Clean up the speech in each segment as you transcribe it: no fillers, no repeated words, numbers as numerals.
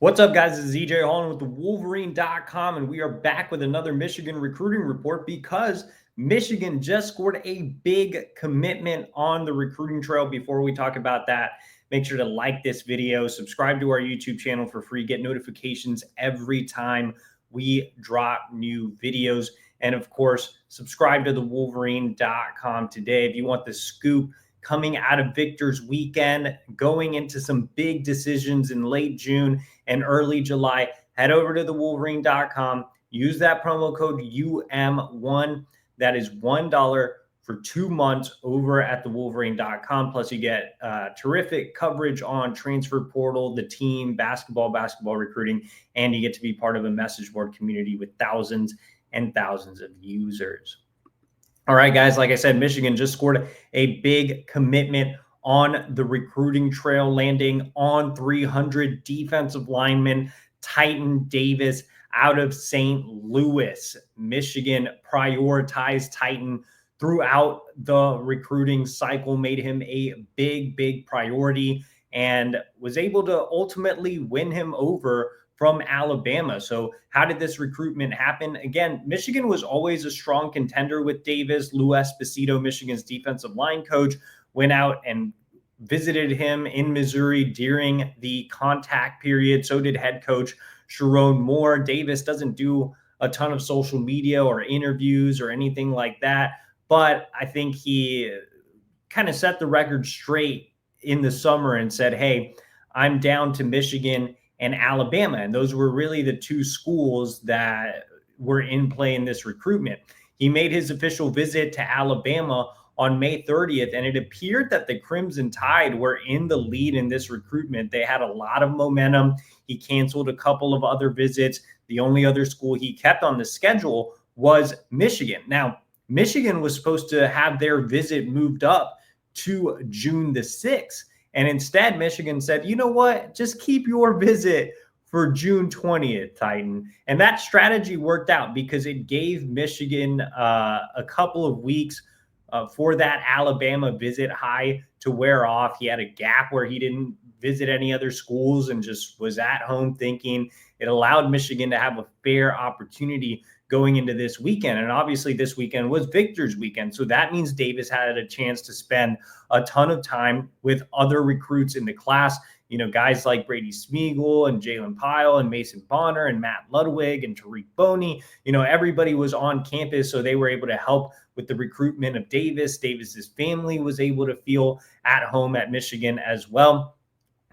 What's up, guys? This is EJ Holland with the Wolverine.com, and we are back with another Michigan recruiting report because Michigan just scored a big commitment on the recruiting trail. Before we talk about that, make sure to like this video, subscribe to our YouTube channel for free, get notifications every time we drop new videos, and of course, subscribe to the Wolverine.com today if you want the scoop coming out of Victor's weekend, going into some big decisions in late June and early July. Head over to the Wolverine.com. Use that promo code UM1. That is $1 for 2 months over at the Wolverine.com. Plus, you get terrific coverage on transfer portal, the team, basketball recruiting, and you get to be part of a message board community with thousands and thousands of users. All right, guys, like I said, Michigan just scored a big commitment on the recruiting trail, landing on 300 defensive lineman Titan Davis out of St. Louis. Michigan prioritized Titan throughout the recruiting cycle, made him a big priority, and was able to ultimately win him over from Alabama. So how did this recruitment happen? Again, Michigan was always a strong contender with Davis. Lou Esposito, Michigan's defensive line coach, went out and visited him in Missouri during the contact period. So did head coach Sharon Moore. Davis doesn't do a ton of social media or interviews or anything like that, but I think he kind of set the record straight in the summer and said, hey, I'm down to Michigan and Alabama. And those were really the two schools that were in play in this recruitment. He made his official visit to Alabama on May 30th, and it appeared that the Crimson Tide were in the lead in this recruitment. They had a lot of momentum. He canceled a couple of other visits. The only other school he kept on the schedule was Michigan. Now, Michigan was supposed to have their visit moved up to June the 6th. And instead, Michigan said, you know what, just keep your visit for June 20th, Titan. And that strategy worked out because it gave Michigan a couple of weeks for that Alabama visit high to wear off. He had a gap where he didn't visit any other schools and just was at home thinking. It allowed Michigan to have a fair opportunity going into this weekend. And obviously this weekend was Victor's weekend. So that means Davis had a chance to spend a ton of time with other recruits in the class, you know, guys like Brady Smeagol and Jalen Pyle and Mason Bonner and Matt Ludwig and Tariq Boney. You know, everybody was on campus, so they were able to help with the recruitment of Davis. Davis's family was able to feel at home at Michigan as well.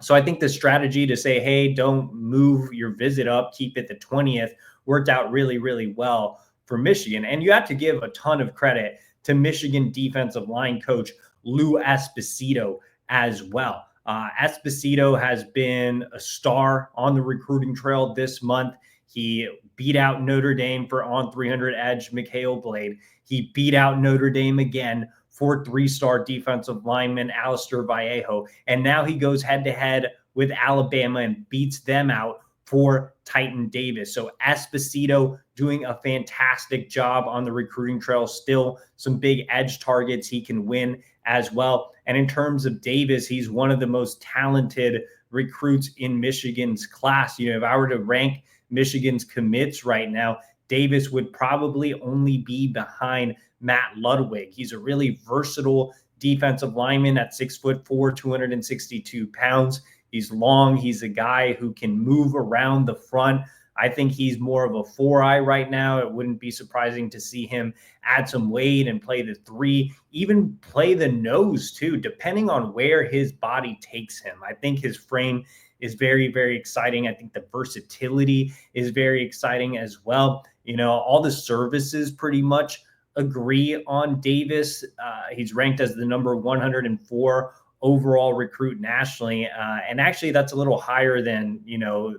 So I think the strategy to say, hey, don't move your visit up, keep it the 20th, worked out really well for Michigan. And you have to give a ton of credit to Michigan defensive line coach Lou Esposito as well. Esposito has been a star on the recruiting trail this month. He beat out Notre Dame for On300 edge Mikhail Blade. He beat out Notre Dame again for 3-star defensive lineman Alistair Vallejo. And now he goes head-to-head with Alabama and beats them out for Titan Davis. So Esposito doing a fantastic job on the recruiting trail. Still some big edge targets he can win as well. And in terms of Davis, he's one of the most talented recruits in Michigan's class. You know, if I were to rank Michigan's commits right now, Davis would probably only be behind Matt Ludwig. He's a really versatile defensive lineman at 6'4", 262 pounds. He's long. He's a guy who can move around the front. I think he's more of a 4-eye right now. It wouldn't be surprising to see him add some weight and play the 3, even play the nose too, depending on where his body takes him. I think his frame is very exciting. I think the versatility is very exciting as well. You know, all the services pretty much agree on Davis. He's ranked as the number 104 overall recruit nationally. And actually that's a little higher than, you know,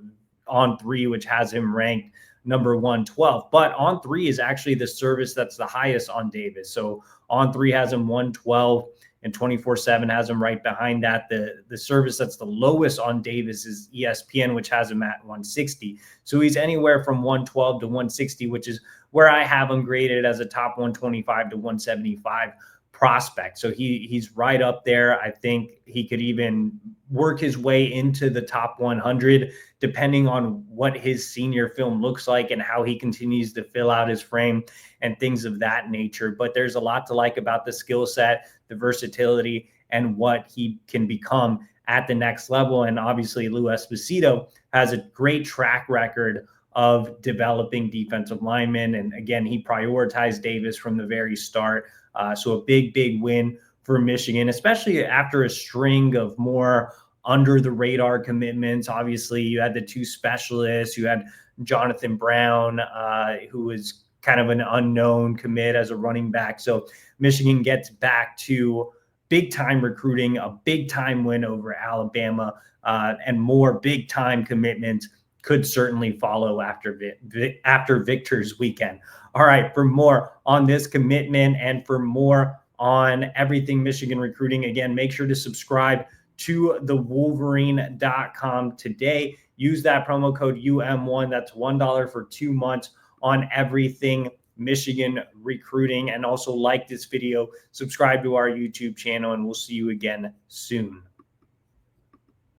On3, which has him ranked number 112. But On3 is actually the service that's the highest on Davis. So On3 has him 112 and 24/7 has him right behind that. The service that's the lowest on Davis is ESPN, which has him at 160. So he's anywhere from 112 to 160, which is where I have him graded as a top 125 to 175 prospect. So he's right up there. I think he could even work his way into the top 100, depending on what his senior film looks like and how he continues to fill out his frame and things of that nature. But there's a lot to like about the skill set, the versatility, and what he can become at the next level. And obviously, Lou Esposito has a great track record of developing defensive linemen. And again, he prioritized Davis from the very start. So a big win for Michigan, especially after a string of more under the radar commitments. Obviously, you had the two specialists. You had Jonathan Brown, who was kind of an unknown commit as a running back. So Michigan gets back to big time recruiting, a big time win over Alabama, and more big time commitments could certainly follow after Victor's weekend. All right, for more on this commitment and for more on everything Michigan recruiting, again, make sure to subscribe to the Wolverine.com today. Use that promo code UM1. That's $1 for 2 months on everything Michigan recruiting. And also like this video, subscribe to our YouTube channel, and we'll see you again soon.